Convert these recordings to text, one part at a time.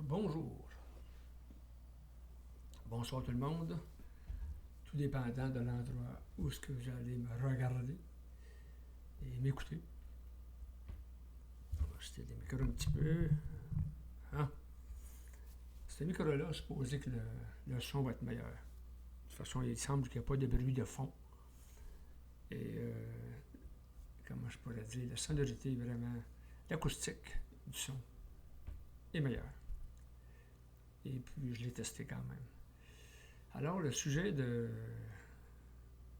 Bonjour. Bonsoir tout le monde. Tout dépendant de l'endroit où est-ce que vous allez me regarder et m'écouter. On va acheter des micros un petit peu. Hein? Ce micro-là, c'est supposé que le son va être meilleur. De toute façon, il semble qu'il n'y a pas de bruit de fond. Et comment je pourrais dire, la sonorité est vraiment, l'acoustique du son est meilleure. Et puis, je l'ai testé quand même. Alors, le sujet de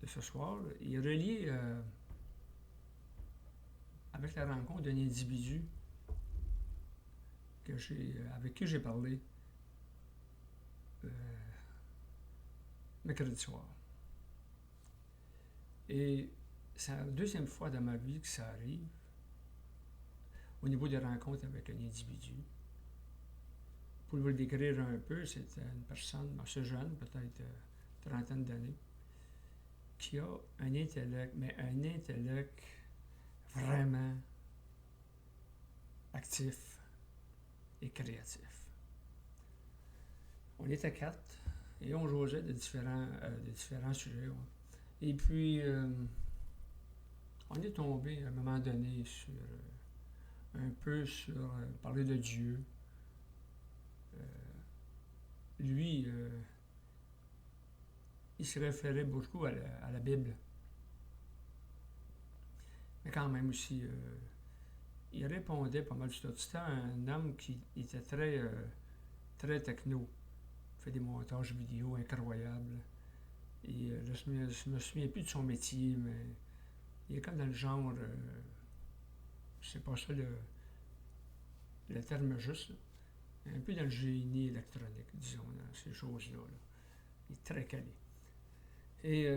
ce soir, il est relié avec la rencontre d'un individu avec qui j'ai parlé mercredi soir. Et c'est la deuxième fois dans ma vie que ça arrive au niveau des rencontres avec un individu. Pour vous le décrire un peu, c'est une personne assez jeune, peut-être trentaine d'années, qui a un intellect, mais un intellect vraiment actif et créatif. On était quatre et on jouait de différents sujets. Ouais. Et puis, on est tombé à un moment donné sur parler de Dieu. Lui, il se référait beaucoup à la Bible. Mais quand même aussi, il répondait pas mal du temps. C'était un homme qui était très techno. Il fait des montages vidéo incroyables. Et je me souviens plus de son métier, mais il est comme dans le genre, je sais pas ça le terme juste, un peu dans le génie électronique, disons, dans ces choses-là. Là. Il est très calé. Et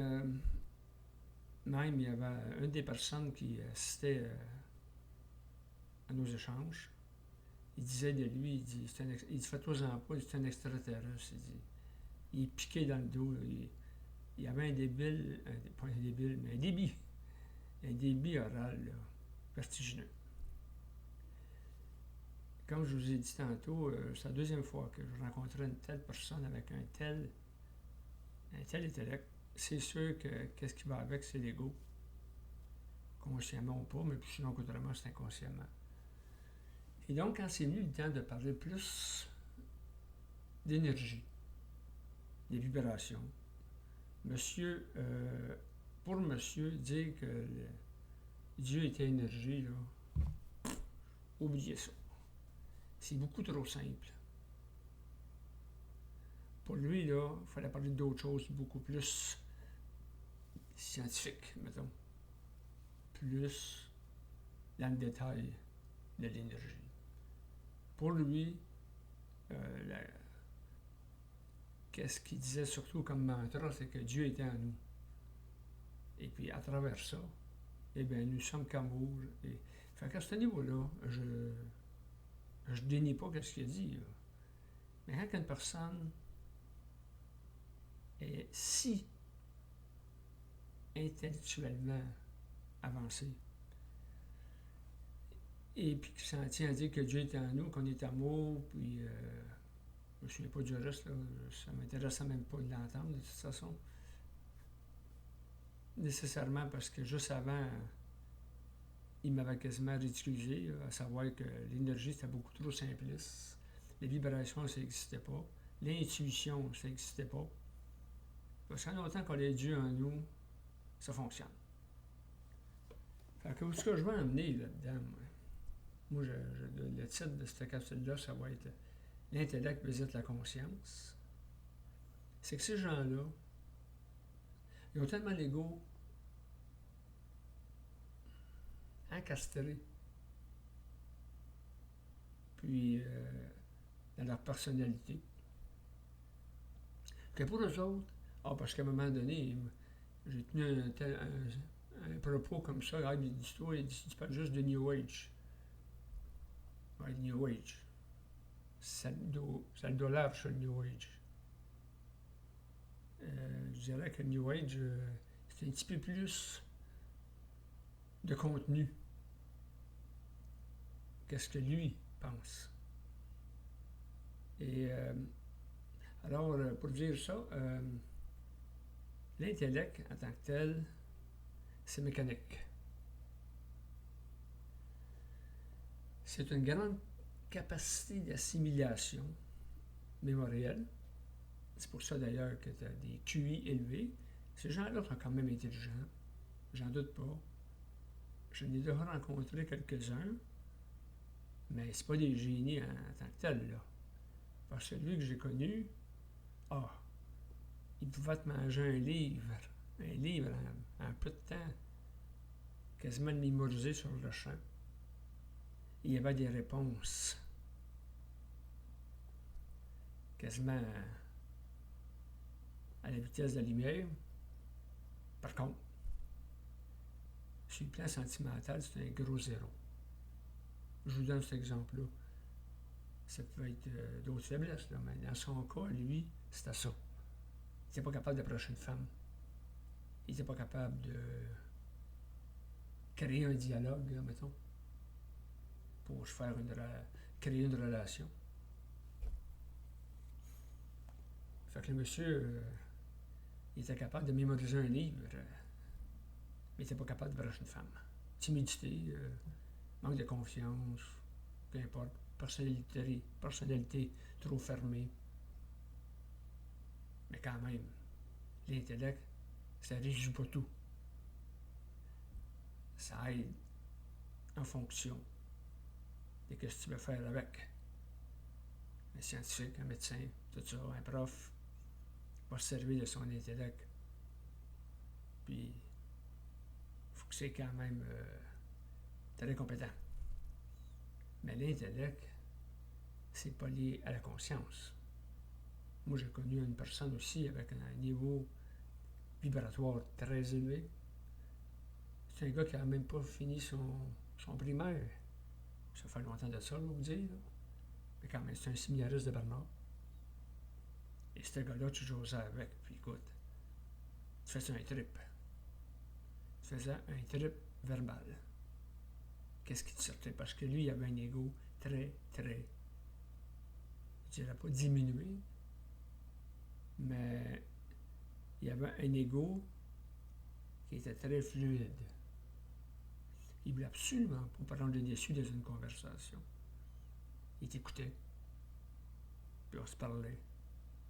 même, il y avait une des personnes qui assistait à nos échanges. Il disait de lui, il dit fais-toi-en pas, c'est un extraterrestre. Il est piqué dans le dos. Il avait pas un débile, mais un débit oral, là, vertigineux. Comme je vous ai dit tantôt, c'est la deuxième fois que je rencontrais une telle personne avec un tel intellect. C'est sûr que qu'est-ce qui va avec, c'est l'ego. Consciemment ou pas, mais sinon, autrement, c'est inconsciemment. Et donc, quand c'est venu le temps de parler plus d'énergie, des vibrations, pour monsieur, dire que Dieu était énergie, là, oubliez ça. C'est beaucoup trop simple. Pour lui, là, il fallait parler d'autres choses beaucoup plus scientifiques, mettons. Plus dans le détail de l'énergie. Pour lui, qu'est-ce qu'il disait surtout comme mantra, c'est que Dieu était en nous. Et puis, à travers ça, eh bien, nous sommes qu'amour. Fait qu'à ce niveau-là, je dénie pas ce qu'il a dit. Là. Mais quand une personne est si intellectuellement avancée, et puis qui s'en tient à dire que Dieu est en nous, qu'on est amour, puis je me souviens pas du reste, là, ça m'intéressait même pas de l'entendre de toute façon. Nécessairement parce que juste avant, il m'avait quasiment ridiculisé, à savoir que l'énergie c'était beaucoup trop simpliste, les vibrations ça n'existait pas, l'intuition ça n'existait pas. Parce qu'en autant qu'on ait Dieu en nous, ça fonctionne. Fait que ce que je veux emmener là-dedans, moi le titre de cette capsule-là, ça va être l'intellect visite la conscience. C'est que ces gens-là, ils ont tellement l'ego encastré, puis dans leur personnalité, que pour eux autres, parce qu'à un moment donné, j'ai tenu un propos comme ça, l'histoire, il parle juste de New Age. Ouais, New Age. Ça le dollar sur le New Age. Je dirais que New Age, c'est un petit peu plus de contenu. Qu'est-ce que lui pense. Et alors, pour dire ça, l'intellect en tant que tel, c'est mécanique. C'est une grande capacité d'assimilation mémorielle. C'est pour ça d'ailleurs que tu as des QI élevés. Ces gens-là sont quand même intelligents, j'en doute pas. Je n'ai déjà rencontré quelques-uns, mais c'est pas des génies en tant que tels, là. Parce que celui que j'ai connu, il pouvait te manger un livre en peu de temps, quasiment mémorisé sur le champ. Il y avait des réponses quasiment à la vitesse de la lumière. Par contre, sur le plan sentimental, c'est un gros zéro. Je vous donne cet exemple-là. Ça peut être d'autres faiblesses, là, mais dans son cas, lui, c'était ça. Il n'était pas capable d'approcher une femme. Il n'était pas capable de créer un dialogue, là, mettons, pour créer une relation. Fait que le monsieur, il était capable de mémoriser un livre, mais il n'était pas capable d'approcher une femme. Timidité, manque de confiance, peu importe, personnalité trop fermée. Mais quand même, l'intellect, ça ne résout pas tout. Ça aide en fonction de ce que tu veux faire avec. Un scientifique, un médecin, tout ça, un prof, va se servir de son intellect. Puis, il faut que c'est quand même très compétent. Mais l'intellect, c'est pas lié à la conscience. Moi, j'ai connu une personne aussi avec un niveau vibratoire très élevé. C'est un gars qui n'a même pas fini son primaire. Ça fait longtemps de ça, je vais vous dire. Là. Mais quand même, c'est un séminariste de Bernard. Et ce gars-là, tu jouais avec, puis écoute, tu faisais un trip. Tu faisais un trip verbal. Qu'est-ce qui te sortait? Parce que lui, il avait un ego très, je dirais pas diminué, mais il avait un ego qui était très fluide. Il voulait absolument pas prendre le dessus dans une conversation. Il t'écoutait, puis on se parlait,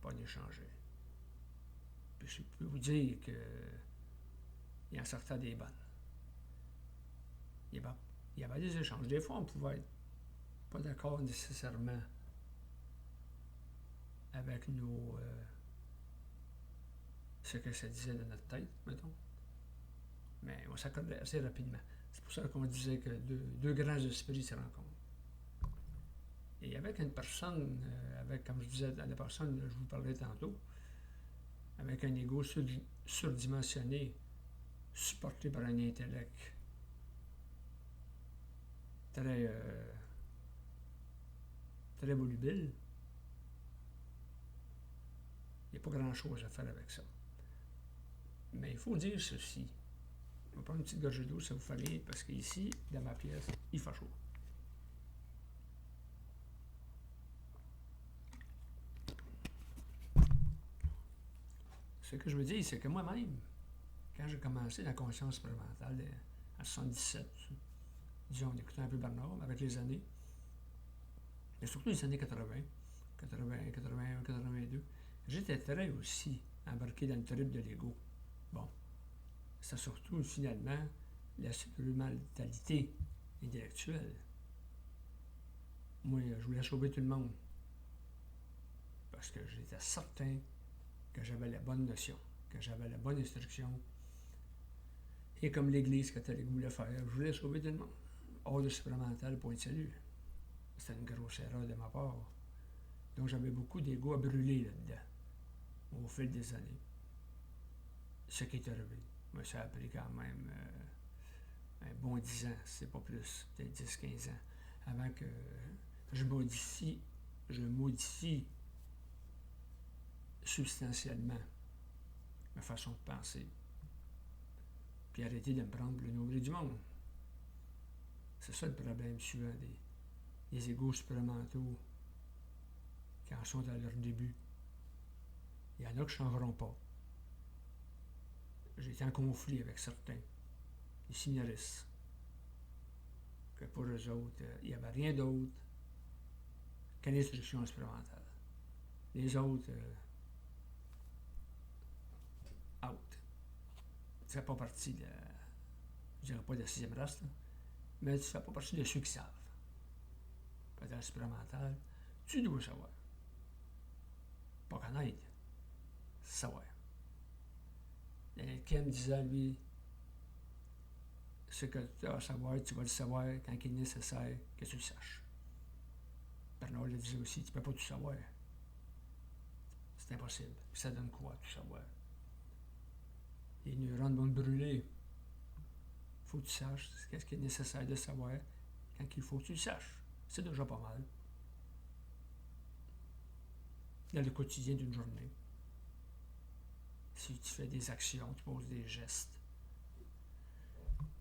puis on échangeait. Puis je peux vous dire qu'il en sortait des bonnes. Il y avait des échanges. Des fois, on pouvait être pas d'accord nécessairement avec ce que ça disait dans notre tête, mettons. Mais on s'accordait assez rapidement. C'est pour ça qu'on disait que deux grands esprits se rencontrent. Et avec une personne, comme je disais, la personne, je vous parlais tantôt, avec un ego surdimensionné, supporté par un intellect très volubile, il n'y a pas grand-chose à faire avec ça. Mais il faut dire ceci. On va prendre une petite gorgée d'eau, ça vous fait rire, parce qu'ici, dans ma pièce, il fait chaud. Ce que je veux dire, c'est que moi-même, quand j'ai commencé la conscience expérimentale en 77, disons, en écoutant un peu Bernard avec les années, mais surtout les années 80, 81, 82, j'étais très aussi embarqué dans le trip de l'ego. Bon, c'est surtout finalement la supplémentarité intellectuelle. Moi, je voulais sauver tout le monde parce que j'étais certain que j'avais la bonne notion, que j'avais la bonne instruction. Et comme l'Église catholique voulait faire, je voulais sauver tout le monde. Hors de supplémental, point de salut. C'était une grosse erreur de ma part. Donc j'avais beaucoup d'ego à brûler là-dedans, au fil des années. Ce qui est arrivé. Mais ça a pris quand même un bon 10 ans, c'est pas plus, peut-être 10-15 ans, avant que je modifie substantiellement ma façon de penser. Puis arrêter de me prendre le nombril du monde. C'est ça le problème souvent des égos supplémentaux qui en sont dans leur début. Il y en a qui ne changeront pas. J'ai été en conflit avec certains, les séminaristes, que pour eux autres, il n'y avait rien d'autre qu'une instruction expérimentale. Les autres, out. Tu ne fais pas partie de, je dirais pas de la sixième race, là, mais tu ne fais pas partie de ceux qui savent. Peut-être expérimental, tu dois savoir. Pas connaître, savoir. Ken disait, lui, ce que tu as à savoir, tu vas le savoir quand il est nécessaire que tu le saches. Bernard le disait aussi, tu ne peux pas tout savoir. C'est impossible. Puis ça donne quoi, tout savoir? Les neurones vont te brûler. Il faut que tu saches ce qui est nécessaire de savoir quand il faut que tu le saches. C'est déjà pas mal. Dans le quotidien d'une journée. Si tu fais des actions, tu poses des gestes,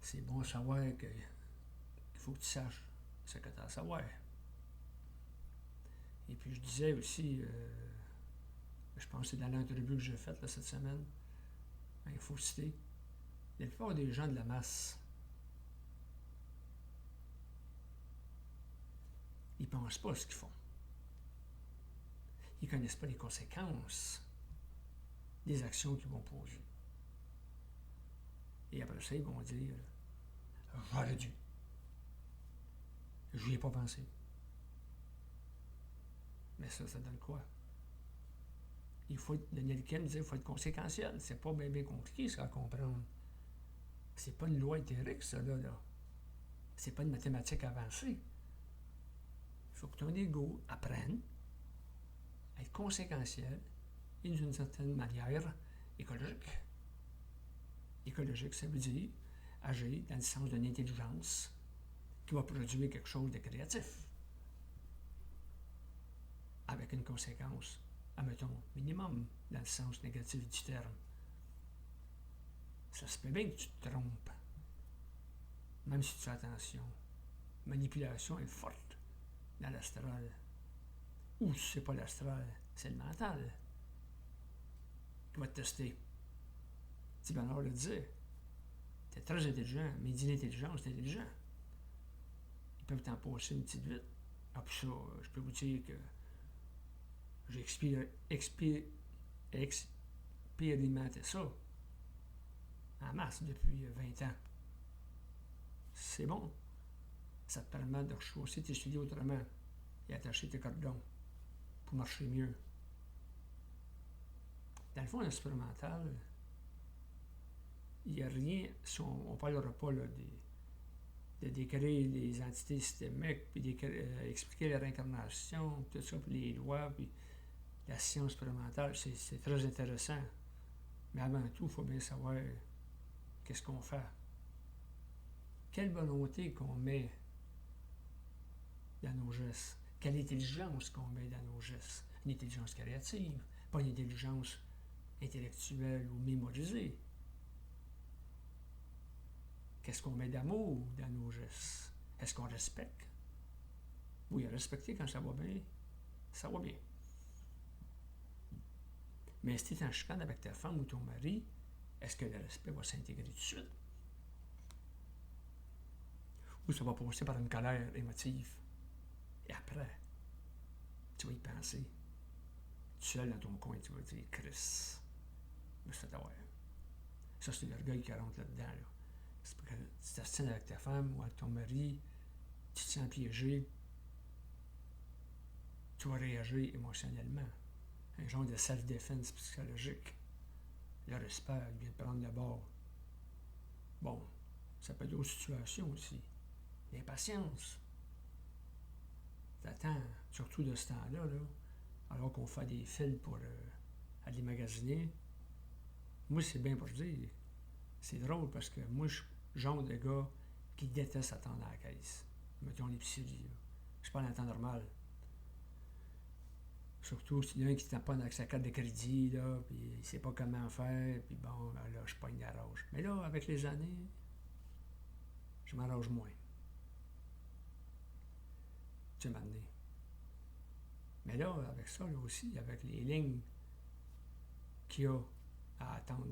c'est bon à savoir qu'il faut que tu saches ce que tu as à savoir. Et puis je disais aussi, je pense que c'est dans l'entrevue que j'ai faite là, cette semaine, il faut citer, la plupart des gens de la masse, ils ne pensent pas à ce qu'ils font. Ils ne connaissent pas les conséquences des actions qu'ils vont poser. Et après ça, ils vont dire, j'aurais dû. Je n'y ai pas pensé. Mais ça donne quoi? Il faut, Daniel Ken disait, il faut être conséquentiel. C'est pas bien compliqué, ça, à comprendre. C'est pas une loi éthérique, ça, là. C'est pas une mathématique avancée. Il faut que ton ego apprenne à être conséquentiel et d'une certaine manière écologique. Écologique, ça veut dire agir dans le sens d'une intelligence qui va produire quelque chose de créatif. Avec une conséquence, admettons, minimum, dans le sens négatif du terme. Ça se peut bien que tu te trompes, même si tu fais attention. Manipulation est forte dans l'astral. Ou si c'est pas l'astral, c'est le mental qui va te tester. Petit Bernard le disait, t'es très intelligent, mais il dit l'intelligence, c'est intelligent. Ils peuvent t'en passer une petite vite. Ah, puis ça, je peux vous dire que j'ai expérimenté ça en masse depuis 20 ans. C'est bon. Ça te permet de rechausser tes souliers autrement et attacher tes cordons pour marcher mieux. Dans le fond, l'expérimental, il n'y a rien, si on ne parlera pas là, de décrire les entités systémiques, puis expliquer la réincarnation, tout ça, puis les lois, puis la science expérimentale, c'est très intéressant. Mais avant tout, il faut bien savoir qu'est-ce qu'on fait. Quelle volonté qu'on met dans nos gestes. Quelle intelligence qu'on met dans nos gestes. Une intelligence créative, pas une intelligence intellectuelle ou mémorisée. Qu'est-ce qu'on met d'amour dans nos gestes? Est-ce qu'on respecte? Oui, respecter quand ça va bien, ça va bien. Mais si tu es en chicane avec ta femme ou ton mari, est-ce que le respect va s'intégrer tout de suite? Ou ça va passer par une colère émotive? Et après, tu vas y penser. Seul dans ton coin, tu vas dire, Chris, je me suis fait avoir. Ça, c'est l'orgueil qui rentre là-dedans. Là. C'est parce que tu t'assines avec ta femme ou avec ton mari, tu te sens piégé, tu vas réagir émotionnellement. Un genre de self-défense psychologique. Le respect vient de prendre le bord. Bon, ça peut être d'autres situations aussi. L'impatience. T'attends, surtout de ce temps-là, là, alors qu'on fait des fils pour aller magasiner. Moi, c'est bien pour dire. C'est drôle parce que moi, je suis le genre de gars qui déteste attendre à la caisse. Mettons l'épicerie. Je suis pas dans le temps normal. Surtout s'il y en a un qui tamponne avec sa carte de crédit, là, puis il ne sait pas comment faire, puis bon, là, je pogne la rage. Mais là, avec les années, je m'arrange moins. Tu m'as amené. Mais là, avec ça, là aussi, avec les lignes qu'il y a à attendre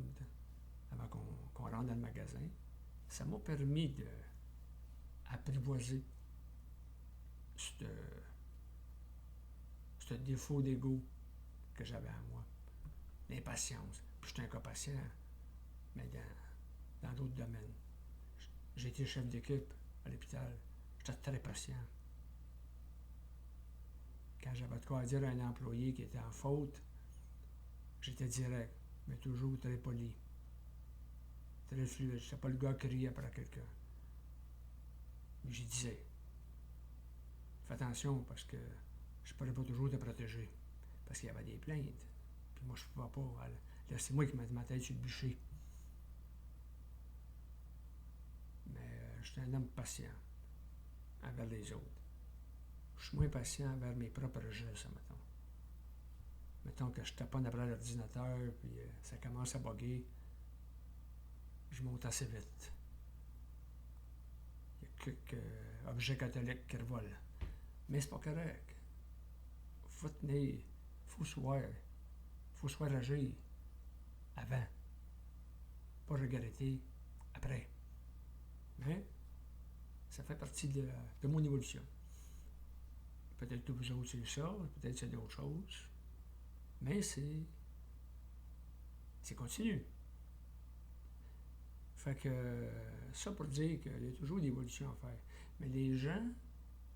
avant qu'on rentre dans le magasin, ça m'a permis d'apprivoiser ce défaut d'ego que j'avais à moi, l'impatience. Puis j'étais un cas patient, mais dans d'autres domaines. J'ai été chef d'équipe à l'hôpital, j'étais très patient. Quand j'avais de quoi à dire à un employé qui était en faute, j'étais direct, mais toujours très poli, très fluide. Je n'étais pas le gars qui riait après quelqu'un. Mais j'y disais, fais attention parce que je ne pourrais pas toujours te protéger. Parce qu'il y avait des plaintes. Puis moi, je ne pouvais pas. Là, c'est moi qui mettais ma tête sur le bûcher. Mais j'étais un homme patient envers les autres. Je suis moins patient envers mes propres gestes, mettons. Mettons que je taponne après l'ordinateur, puis ça commence à bugger. Je monte assez vite. Il y a quelques objets catholiques qui revolent. Mais c'est pas correct. Faut tenir, faut se agir avant. Pas regretter après. Mais ça fait partie de mon évolution. Peut-être que vous autres c'est ça, peut-être que c'est d'autres choses. Mais c'est continu. Fait que ça pour dire qu'il y a toujours des évolutions à faire. Mais les gens,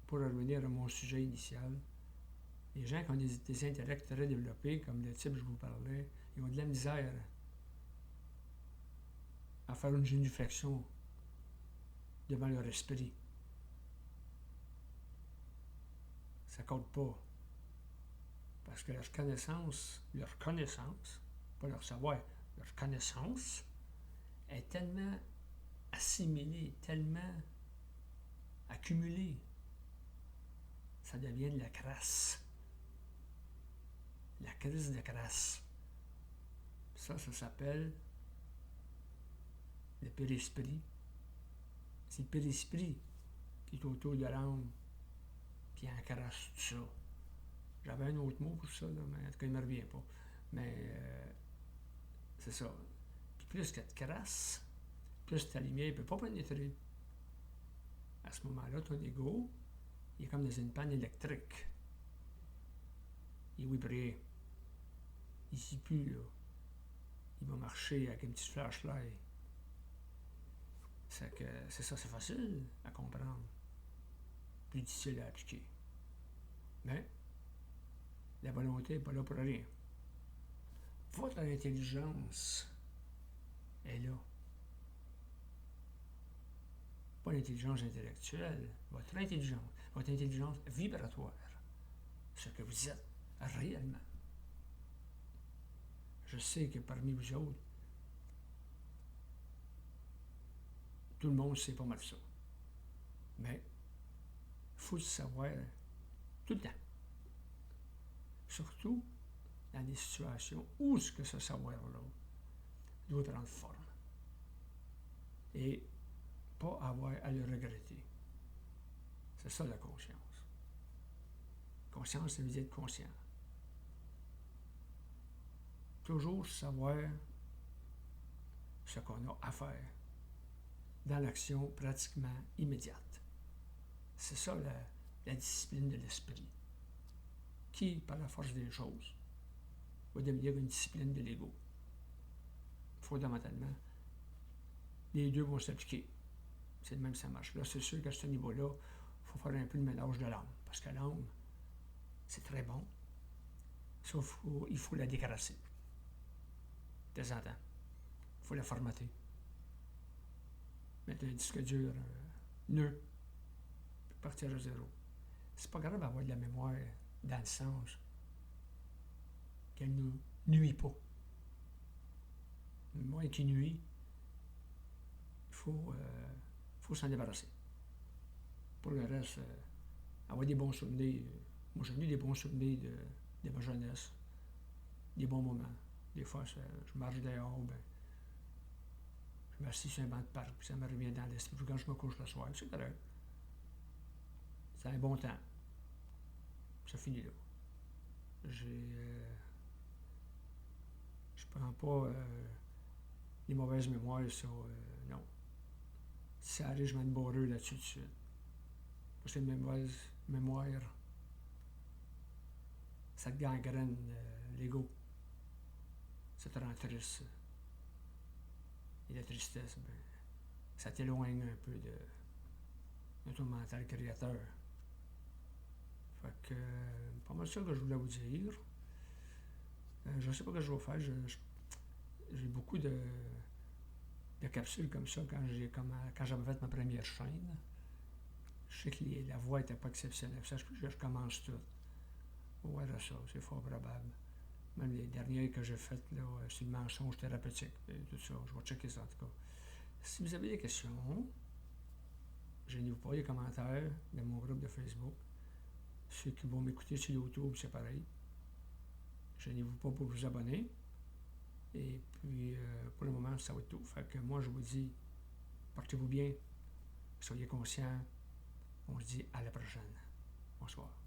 pour revenir à mon sujet initial, les gens qui ont des intellects très développés, comme le type que je vous parlais, ils ont de la misère à faire une génuflexion devant leur esprit. Ça ne compte pas. Parce que leur connaissance, pas leur savoir, leur connaissance est tellement assimilée, tellement accumulée, ça devient de la crasse. La crise de crasse. Ça s'appelle le périsprit. C'est le périsprit qui est autour de l'âme qui encrasse tout ça. J'avais un autre mot pour ça, là, mais en tout cas, il ne me revient pas. Mais c'est ça. Puis plus qu'elle te crasse, plus ta lumière ne peut pas pénétrer. À ce moment-là, ton ego, il est comme dans une panne électrique. Il est vibré. Il ne sait plus, là. Il va marcher avec une petite flashlight. C'est ça, c'est facile à comprendre. Plus difficile à appliquer. Mais la volonté n'est pas là pour rien. Votre intelligence est là. Pas l'intelligence intellectuelle, votre intelligence vibratoire, ce que vous êtes réellement. Je sais que parmi vous autres, tout le monde sait pas mal ça. Mais il faut le savoir tout le temps. Surtout dans des situations où ce savoir-là doit prendre forme. Et pas avoir à le regretter. C'est ça la conscience. Conscience, ça veut dire être conscient. Toujours savoir ce qu'on a à faire dans l'action pratiquement immédiate. C'est ça la discipline de l'esprit, qui, par la force des choses, va devenir une discipline de l'ego. Fondamentalement, les deux vont s'appliquer. C'est le même que ça marche. Là, c'est sûr qu'à ce niveau-là, il faut faire un peu le mélange de l'âme. Parce que l'âme, c'est très bon, sauf qu'il faut la décrasser. De temps en temps. Il faut la formater. Mettre un disque dur neuf, puis partir à zéro. C'est pas grave d'avoir de la mémoire dans le sens qu'elle ne nuit pas. Une mémoire qui nuit, il faut s'en débarrasser. Pour le reste, avoir des bons souvenirs. Moi, j'ai eu des bons souvenirs de ma jeunesse, des bons moments. Des fois, je marche dehors, je m'assis sur un banc de parc, puis ça me revient dans l'esprit. Quand je me couche le soir, c'est correct. C'est un bon temps. Ça finit là. Je prends pas les mauvaises mémoires, ça, non. Si ça arrive, je mets une barreuse là-dessus tout de suite. Parce que les mauvaises mémoires, ça te gangrène l'ego. Ça te rend triste. Et la tristesse, ben, ça t'éloigne un peu de ton mental créateur. Fait que, pas mal ça que je voulais vous dire. Je ne sais pas ce que je vais faire. J'ai beaucoup de capsules comme ça quand j'avais fait ma première chaîne. Je sais que la voix n'était pas exceptionnelle. Ça, je recommence tout. Ouais, ça, c'est fort probable. Même les dernières que j'ai faites, là, sur le mensonge thérapeutique, et tout ça, je vais checker ça en tout cas. Si vous avez des questions, gênez-vous pas, les commentaires de mon groupe de Facebook. Ceux qui vont m'écouter sur YouTube, c'est pareil. Gênez-vous pas pour vous abonner. Et puis, pour le moment, ça va être tout. Fait que moi, je vous dis, portez-vous bien, soyez conscients. On se dit à la prochaine. Bonsoir.